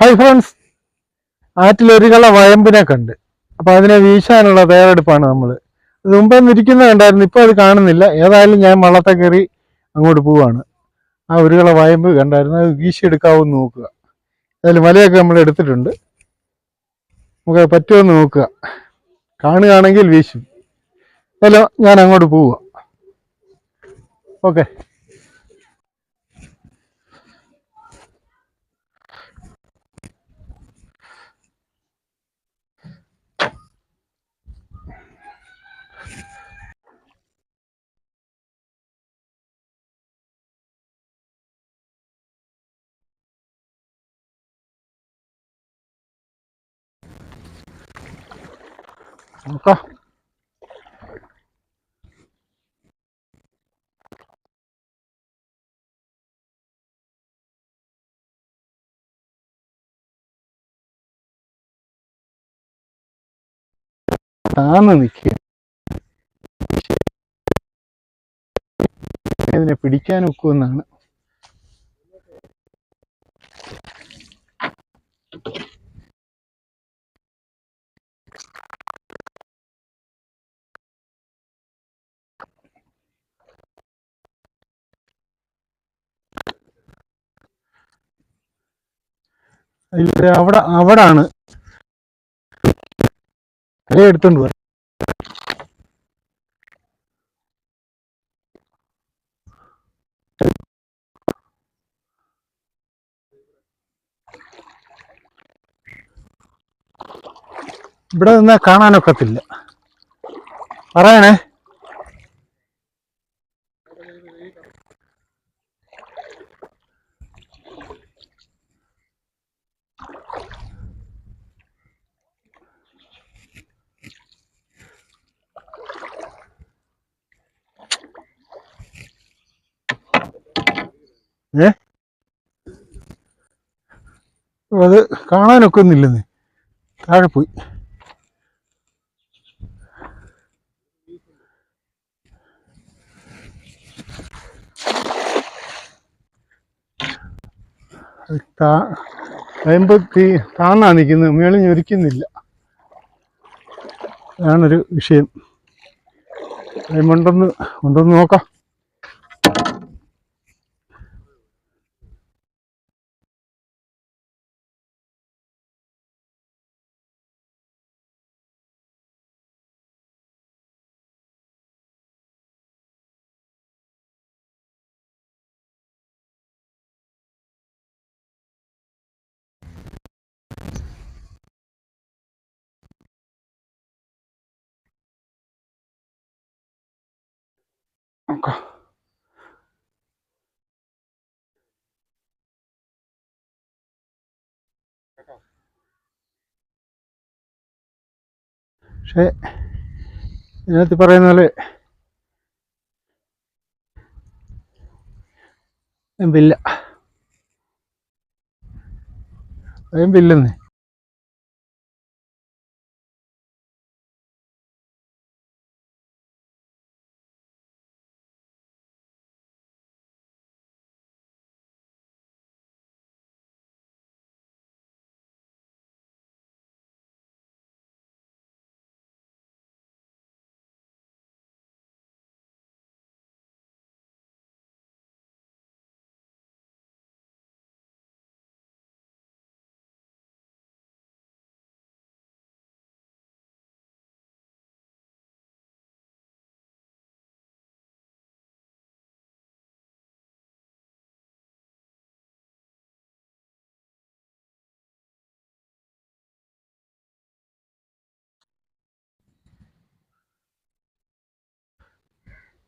Hi friends, ആറ്റിലൊരു കള വയമ്പിനെ കണ്ട്. അപ്പോൾ അതിനെ വീശാനുള്ള തയ്യാറെടുപ്പാണ് നമ്മൾ. ഇത് മുമ്പേ ഇരിക്കുന്നത് കണ്ടായിരുന്നു, ഇപ്പോൾ അത് കാണുന്നില്ല. ഏതായാലും ഞാൻ വള്ളത്തെ കയറി അങ്ങോട്ട് പോവുകയാണ്. ആ ഒരു കള വയമ്പ് കണ്ടായിരുന്നു, അത് വീശിയെടുക്കാവെന്ന് നോക്കുക. അതിൽ വലയൊക്കെ നമ്മൾ എടുത്തിട്ടുണ്ട്. നമുക്ക് പറ്റുമെന്ന് നോക്കുക. കാണുകയാണെങ്കിൽ വീശും. ഹലോ, ഞാൻ അങ്ങോട്ട് പോവുക. ഓക്കെ. നോക്കാം. താന്ന് നിൽക്കുക. ഇതിനെ പിടിക്കാൻ ഒക്കുമെന്നാണ്. അവിടാണ് എടുത്തോണ്ട് പോയി. ഇവിടെ നിന്നാ കാണാനൊക്കത്തില്ല. പറയണേ. അത് കാണാനൊക്കുന്നില്ലെന്ന്. താഴെ പോയി. വയമ്പ് താന്നാ നിൽക്കുന്നത്, മേളിൽ ഞൊരിക്കുന്നില്ല. അതാണൊരു വിഷയം. വയമ്പുണ്ടെന്ന് നോക്കാം. നോക്കാം. പക്ഷേ ഇതിനകത്ത് പറയുന്ന പോലെ വയമ്പില്ലെന്നേ.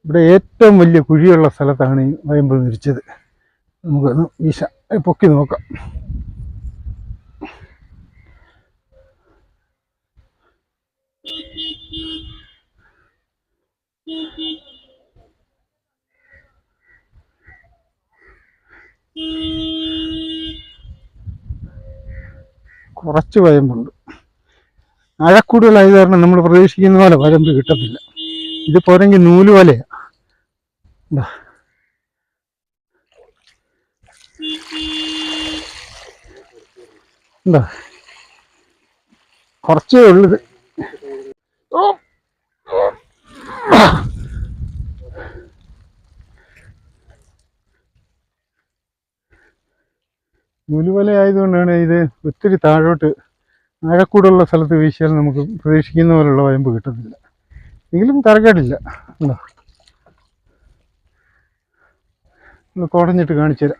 ഇവിടെ ഏറ്റവും വലിയ കുഴിയുള്ള സ്ഥലത്താണ് ഈ വയമ്പ് വിരിച്ചത്. നമുക്കൊന്ന് പൊക്കി നോക്കാം. കുറച്ച് വയമ്പുണ്ട്. ആഴക്കൂടുതലായത് കാരണം നമ്മൾ പ്രതീക്ഷിക്കുന്ന പോലെ വയമ്പ് കിട്ടത്തില്ല. ഇത് പോരെങ്കിൽ നൂല് വലയാണ്. എന്താ കുറച്ചേ ഉള്ളത്. നൂലുവല ആയതുകൊണ്ടാണ് ഇത് ഒത്തിരി താഴോട്ട് ആഴക്കൂടുള്ള സ്ഥലത്ത് വീശിയാൽ നമുക്ക് പ്രതീക്ഷിക്കുന്ന പോലുള്ള വയമ്പ് കിട്ടത്തില്ല. എങ്കിലും തരക്കേടില്ല. ഉണ്ടോ, ഒന്ന് കുടഞ്ഞിട്ട് കാണിച്ചു തരാം.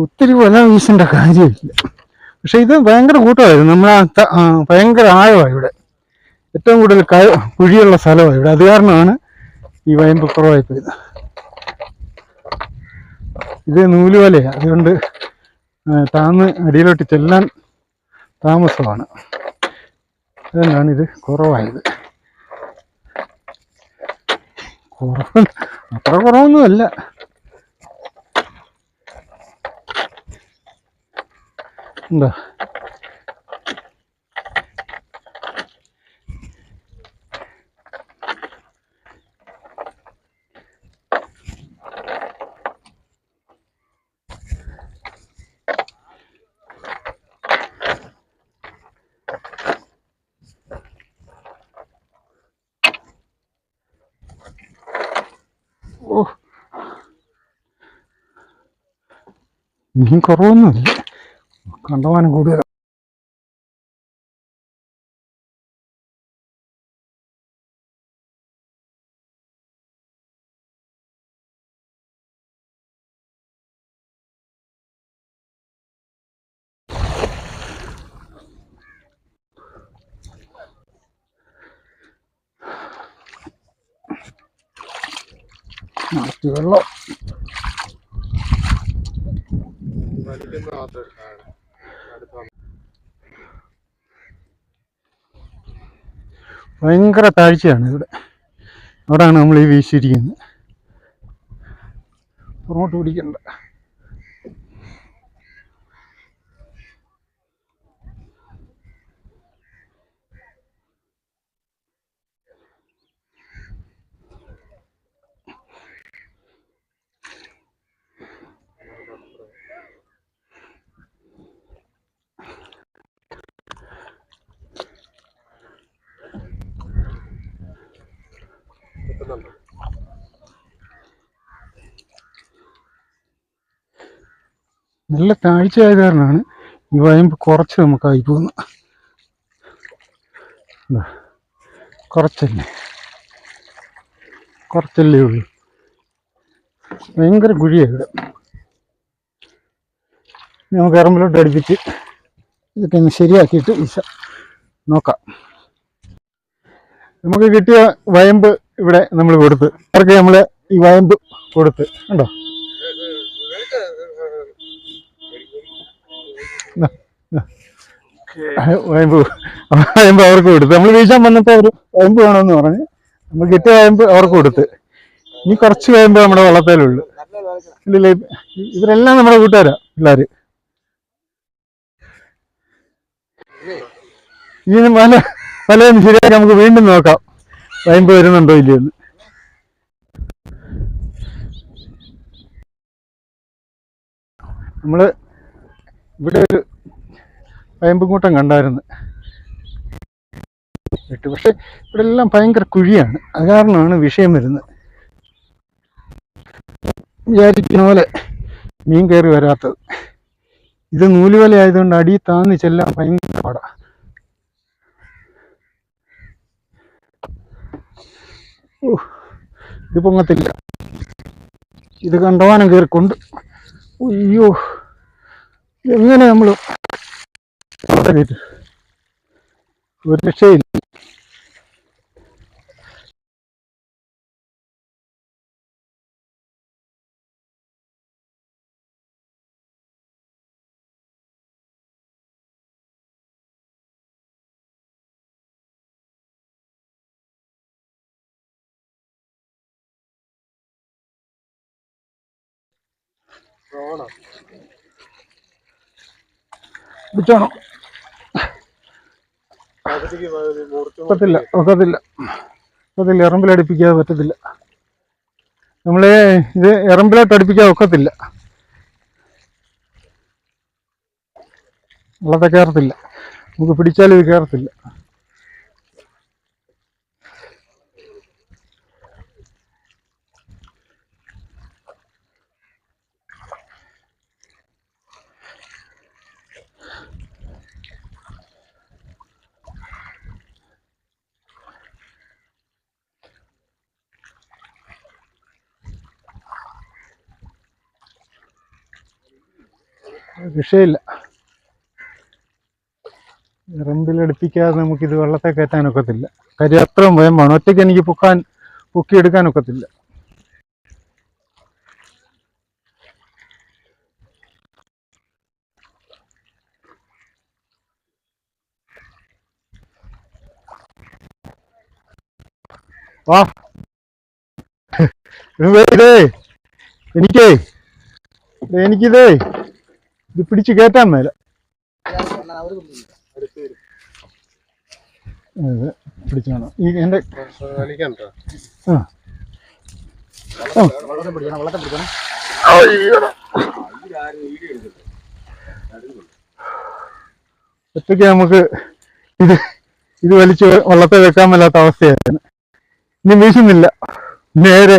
ഒത്തിരി വല വീശേണ്ട കാര്യമില്ല. പക്ഷെ ഇത് ഭയങ്കര കൂട്ടമായിരുന്നു. ഭയങ്കര ആഴമാണ് ഇവിടെ. ഏറ്റവും കൂടുതൽ കുഴിയുള്ള സ്ഥലമാണ് ഇവിടെ. അത് കാരണമാണ് ഈ വയമ്പ് കുറവായി പോയത്. ഇത് നൂലുവലയാണ്, അതുകൊണ്ട് താന്ന് അടിയിലോട്ട് ചെല്ലാൻ താമസമാണ്. അതുകൊണ്ടാണ് ഇത് കുറവായത്. അത്ര കുറവൊന്നുമല്ല. എന്താ ഇനിയും കുറവൊന്നുമില്ല, കണ്ടമാനം കൂടുതൽ. വെള്ളം ഭയങ്കര താഴ്ചയാണ് ഇവിടെ. അവിടെയാണ് നമ്മൾ ഈ വീശിയിരിക്കുന്നത്. പുറമോട്ട് പിടിക്കണ്ട. നല്ല താഴ്ചയായ കാരണമാണ് ഈ വയമ്പ് കുറച്ച് നമുക്കായി പോകുന്നത്. കുറച്ചല്ലേ ഉള്ളൂ. ഭയങ്കര കുഴിയാണ് ഇവിടെ. നമുക്ക് ഇറമ്പിലോട്ട് അടുപ്പിച്ച് ഇതൊക്കെ ഒന്ന് ശരിയാക്കിയിട്ട് നോക്കാം. നമുക്ക് കിട്ടിയ വയമ്പ് ഇവിടെ നമ്മൾ കൊടുത്ത് അവർക്ക് നമ്മൾ ഈ വയമ്പ് കൊടുത്ത് കണ്ടോ. വയമ്പ് അവർക്ക് കൊടുത്ത് നമ്മൾ വീശാൻ വന്നപ്പോൾ അവർ വയമ്പ് വേണമെന്ന് പറഞ്ഞ് നമ്മൾ കിട്ടിയ വയമ്പ് അവർക്ക് കൊടുത്ത്. ഇനി കുറച്ച് വയമ്പ് നമ്മുടെ വള്ളത്തേലുള്ളൂ. ഇല്ല, ഇവരെല്ലാം നമ്മുടെ കൂട്ടുകാരാ പിള്ളേര്. ഇനി വലയൊന്ന് ശരിയാക്കി നമുക്ക് വീണ്ടും നോക്കാം വയമ്പ് വരുന്നുണ്ടോ ഇല്ലയെന്ന്. നമ്മള് ഇവിടെ ഒരു വയമ്പ് കൂട്ടം കണ്ടായിരുന്നു. പക്ഷെ ഇവിടെ എല്ലാം ഭയങ്കര കുഴിയാണ്. അത് കാരണമാണ് വിഷയം വരുന്നത്. വിചാരിക്കുന്ന പോലെ മീൻ കയറി വരാത്തത്. ഇത് നൂലുവല ആയതുകൊണ്ട് അടി താന്ന് ചെല്ലാൻ ഭയങ്കര പാടാ. ഇത് പൊങ്ങത്തില്ല. ഇത് കണ്ടവാനം കയറിക്കൊണ്ട് അയ്യോ എങ്ങനെ നമ്മൾ ഒരു രക്ഷയില്ല. പിടിച്ചോണോ? ഒക്കത്തില്ല ഒക്കത്തില്ല ഒക്കത്തില്ല, എറമ്പിലടുപ്പിക്കാതെ പറ്റത്തില്ല. നമ്മള് ഇത് എറമ്പിലോട്ട് അടുപ്പിക്കാതെ ഒക്കത്തില്ല, വള്ളത്തെ കയറത്തില്ല. നമുക്ക് പിടിച്ചാലും ഇത് കയറത്തില്ല. രക്ഷയില്ല, എറമ്പിലടുപ്പിക്കാതെ നമുക്കിത് വെള്ളത്തെ കയറ്റാനൊക്കത്തില്ല. കാര്യം അത്രയും ഭയമാണ്. ഒറ്റയ്ക്ക് എനിക്ക് പൊക്കിയെടുക്കാനൊക്കത്തില്ല. വാ ഇതേ എനിക്കിതേ ഇത് പിടിച്ച് കയറ്റാൻ മേല. പിടിച്ചാണോ ഈ എൻ്റെ ഒറ്റയ്ക്ക് നമുക്ക് ഇത് ഇത് വലിച്ച് വള്ളത്തെ വെക്കാൻ മേലാത്ത അവസ്ഥയായിരുന്നു. ഇനി വീശുന്നില്ല, നേരെ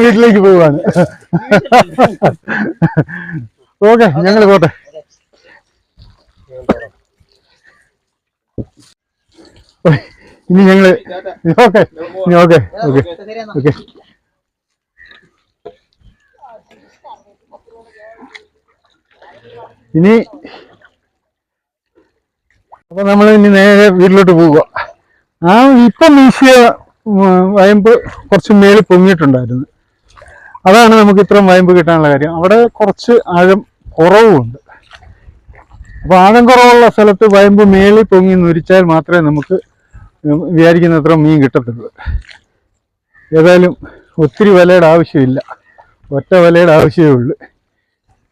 വീട്ടിലേക്ക് പോവാണ്. ഓക്കെ, ഞങ്ങൾ പോട്ടെ. ഇനി ഞങ്ങള് ഓക്കെ ഓക്കെ ഓക്കെ ഓക്കെ. ഇനി അപ്പൊ നമ്മൾ ഇനി നേരെ വീട്ടിലോട്ട് പോവുക. ഇപ്പം വീശിയ വയമ്പ് കുറച്ച് മേളിൽ പൊങ്ങിയിട്ടുണ്ടായിരുന്നു. അതാണ് നമുക്ക് ഇത്രയും വയമ്പ് കിട്ടാനുള്ള കാര്യം. അവിടെ കുറച്ച് ആഴം കുറവുമുണ്ട്. അപ്പൊ ആഴം കുറവുള്ള സ്ഥലത്ത് വയമ്പ് മേളിൽ പൊങ്ങി നുരിച്ചാൽ മാത്രമേ നമുക്ക് വിചാരിക്കുന്ന അത്ര മീൻ കിട്ടത്തുള്ളൂ. ഏതായാലും ഒത്തിരി വലയുടെ ആവശ്യമില്ല, ഒറ്റ വലയുടെ ആവശ്യമേ ഉള്ളൂ.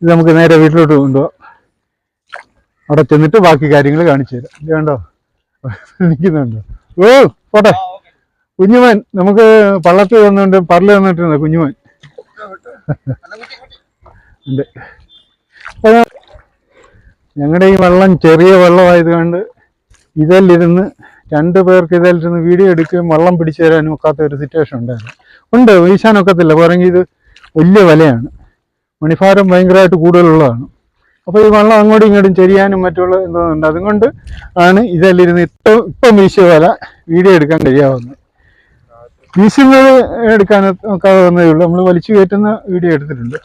ഇത് നമുക്ക് നേരെ വീട്ടിലോട്ട് കൊണ്ടുപോകാം. അവിടെ ചെന്നിട്ട് ബാക്കി കാര്യങ്ങൾ കാണിച്ചു തരാം. ഇത് കണ്ടോ നിൽക്കുന്നുണ്ടോ? ഓ പോട്ടെ. കുഞ്ഞുമോൻ നമുക്ക് പള്ളത്തിൽ വന്നുകൊണ്ട് പറല് തന്നിട്ടുണ്ട്. കുഞ്ഞുമോൻ ഉണ്ട്. ഞങ്ങളുടെ ഈ വെള്ളം ചെറിയ വെള്ളമായതുകൊണ്ട് ഇതിലിരുന്ന് 2 പേർക്ക് ഇതിലിരുന്ന് വീഡിയോ എടുക്കുകയും വെള്ളം പിടിച്ചു തരാനും ഒക്കാത്ത ഒരു സിറ്റുവേഷൻ ഉണ്ട്. വീശാനൊക്കത്തില്ല, പറഞ്ഞെങ്കിൽ ഇത് വലിയ വലയാണ്, മണിഭാരം ഭയങ്കരമായിട്ട് കൂടുതലുള്ളതാണ്. അപ്പോൾ ഈ വെള്ളം അങ്ങോട്ടും ഇങ്ങോട്ടും ചെരിയാനും മറ്റുള്ള എന്തോന്നുണ്ട്. അതുകൊണ്ട് ആണ് ഇതെല്ലിരുന്ന് ഇപ്പം വീശിയ വല വീഡിയോ എടുക്കാൻ കഴിയാവുന്നത്. വീശുന്നത് എടുക്കാൻ ഒക്കാതെ വന്നതേ ഉള്ളൂ. നമ്മൾ വലിച്ചു കയറ്റുന്ന വീഡിയോ എടുത്തിട്ടുണ്ട്.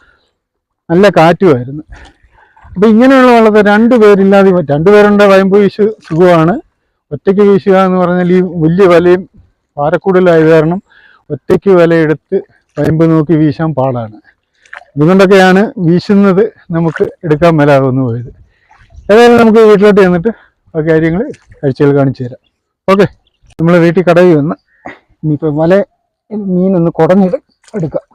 നല്ല കാറ്റുമായിരുന്നു. അപ്പം ഇങ്ങനെയുള്ള വള്ളത്തെ 2 പേരില്ലാതെ 2 പേരുണ്ട് വയമ്പ് വീശ് സുഖമാണ്. ഒറ്റയ്ക്ക് വീശുക എന്ന് പറഞ്ഞാൽ ഈ വലിയ വലയും ഭാരക്കൂടുതലായത് കാരണം ഒറ്റയ്ക്ക് വലയെടുത്ത് വയമ്പ് നോക്കി വീശാൻ പാടാണ്. അതുകൊണ്ടൊക്കെയാണ് വീശുന്നത് നമുക്ക് എടുക്കാൻ മേലാതെ വന്നു പോയത്. ഏതായാലും നമുക്ക് വീട്ടിലോട്ട് ചെന്നിട്ട് ആ കാര്യങ്ങൾ കാഴ്ചകൾ കാണിച്ചു തരാം. ഓക്കെ, നമ്മൾ വീട്ടിൽ കടയിൽ വന്ന് ഇനിയിപ്പോൾ മീനൊന്ന് കുടഞ്ഞിട്ട് എടുക്കാം.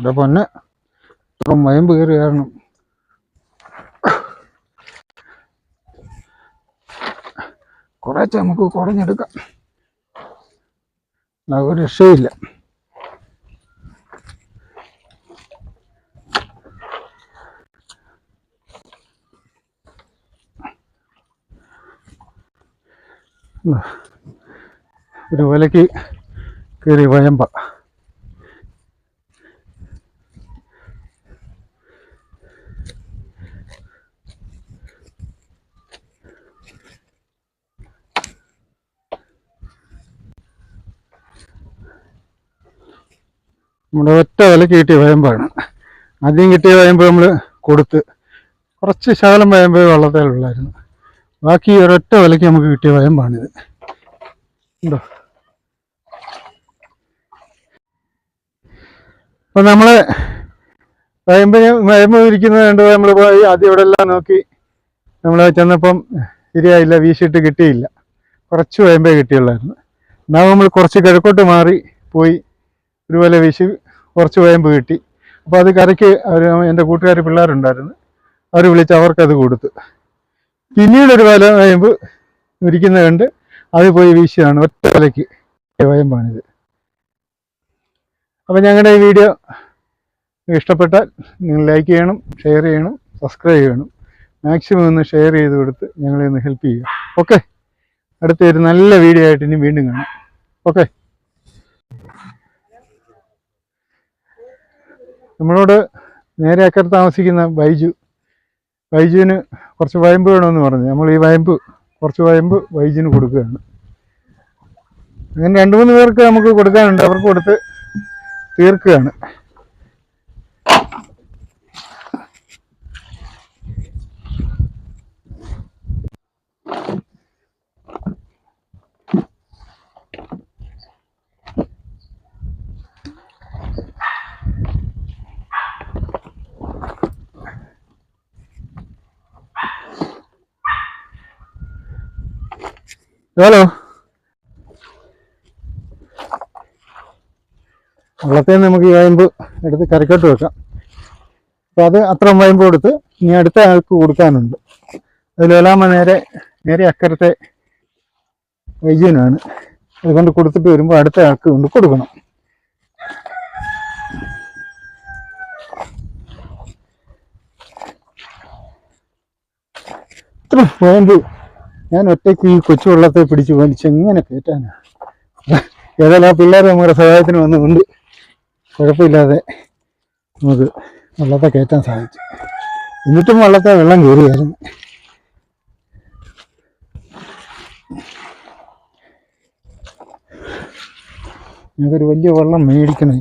എൻ്റെ പൊന്നെ, ഇത്ര വയമ്പ് കയറി കാരണം കുറേശ്ശെ നമുക്ക് കുടഞ്ഞെടുക്കാം. ഒരു രക്ഷയില്ല. ഒരു വലയ്ക്ക് കയറി വയമ്പ. നമ്മുടെ ഒറ്റ വിലക്ക് കിട്ടിയ വയമ്പാണ്. ആദ്യം കിട്ടിയ വയമ്പ് നമ്മൾ കൊടുത്ത് കുറച്ച് ശകലം വയമ്പ് വള്ളത്തേലുള്ളായിരുന്നു. ബാക്കി ഒരൊറ്റ വിലയ്ക്ക് നമുക്ക് കിട്ടിയ വയമ്പാണിത്. ഉണ്ടോ? അപ്പം നമ്മൾ വയമ്പ് ഇരിക്കുന്നത് കണ്ട് നമ്മൾ പോയി ആദ്യം ഇവിടെ എല്ലാം നോക്കി. നമ്മൾ ചെന്നപ്പം ശരിയായില്ല, വീശിയിട്ട് കിട്ടിയില്ല. കുറച്ച് വയമ്പേ കിട്ടിയുള്ളായിരുന്നു. എന്നാൽ നമ്മൾ കുറച്ച് കിഴക്കോട്ട് മാറി പോയി ഒരു വല വീശി കുറച്ച് വയമ്പ് കിട്ടി. അപ്പോൾ അത് കരയ്ക്ക് എൻ്റെ കൂട്ടുകാർ പിള്ളേരുണ്ടായിരുന്നു, അവർ വിളിച്ച് അവർക്കത് കൊടുത്തു. പിന്നീടൊരു വല വയമ്പ് ഇരിക്കുന്നത് കണ്ട് അത് പോയി വീശിയാണ് ഒറ്റ വലയ്ക്ക് വയമ്പാണിത്. അപ്പോൾ ഞങ്ങളുടെ ഈ വീഡിയോ ഇഷ്ടപ്പെട്ടാൽ നിങ്ങൾ ലൈക്ക് ചെയ്യണം, ഷെയർ ചെയ്യണം, സബ്സ്ക്രൈബ് ചെയ്യണം. മാക്സിമം ഒന്ന് ഷെയർ ചെയ്ത് കൊടുത്ത് ഞങ്ങളെ ഒന്ന് ഹെൽപ്പ് ചെയ്യുക. ഓക്കെ, അടുത്തൊരു നല്ല വീഡിയോ ആയിട്ട് ഇനി വീണ്ടും കാണാം. ഓക്കെ. നമ്മളോട് നേരെ അക്കരെ താമസിക്കുന്ന ബൈജുവിന് കുറച്ച് വയമ്പ് വേണമെന്ന് പറഞ്ഞു. നമ്മൾ ഈ കുറച്ച് വയമ്പ് ബൈജുവിന് കൊടുക്കുകയാണ്. അങ്ങനെ 2-3 പേർക്ക് നമുക്ക് കൊടുക്കാനുണ്ട്, അവർക്ക് കൊടുത്ത് തീർക്കുകയാണ്. ഹലോ, വള്ളത്തിൽ നിന്ന് നമുക്ക് ഈ വയമ്പ് എടുത്ത് കരക്കോട്ട് വെക്കാം. അപ്പോൾ അത് അത്ര വയമ്പ് കൊടുത്ത് ഇനി അടുത്ത ആൾക്ക് കൊടുക്കാനുണ്ട്. അതിലെല്ലാം നേരെ അക്കരത്തെ വൈദ്യനാണ്. അതുകൊണ്ട് കൊടുത്തിട്ട് വരുമ്പോൾ അടുത്ത ആൾക്ക് കൊണ്ട് കൊടുക്കണം. ഇത്ര വയമ്പ് ഞാൻ ഒറ്റയ്ക്ക് ഈ കൊച്ചു വെള്ളത്തെ പിടിച്ച് വലിച്ച് എങ്ങനെ കയറ്റാനാണ്? ഏതായാലും ആ പിള്ളേർ നമ്മുടെ സഹായത്തിന് വന്നുകൊണ്ട് കുഴപ്പമില്ലാതെ നമുക്ക് വെള്ളത്തെ കയറ്റാൻ സാധിച്ചു. എന്നിട്ടും വെള്ളത്തെ വെള്ളം കയറിയായിരുന്നു. ഞങ്ങൾക്കൊരു വലിയ വെള്ളം മേടിക്കണം.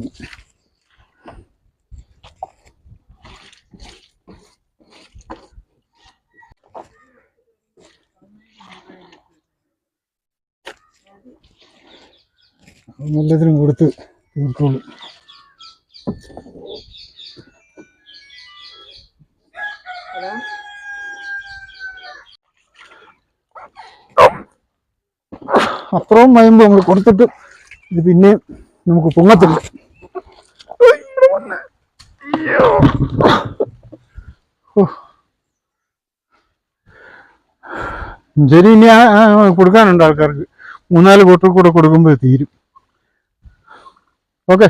നല്ലതിനും കൊടുത്ത് തീർക്കോളൂ. അത്രയും വയമ്പ് നമ്മൾ കൊടുത്തിട്ട് ഇത് പിന്നെ നമുക്ക് പൊങ്ങത്തില്ല. ശരി, ഇനി കൊടുക്കാനുണ്ട് ആൾക്കാർക്ക്. 3-4 കൂട്ടർ കൂടെ കൊടുക്കുമ്പോൾ തീരും. ഓക്കെ.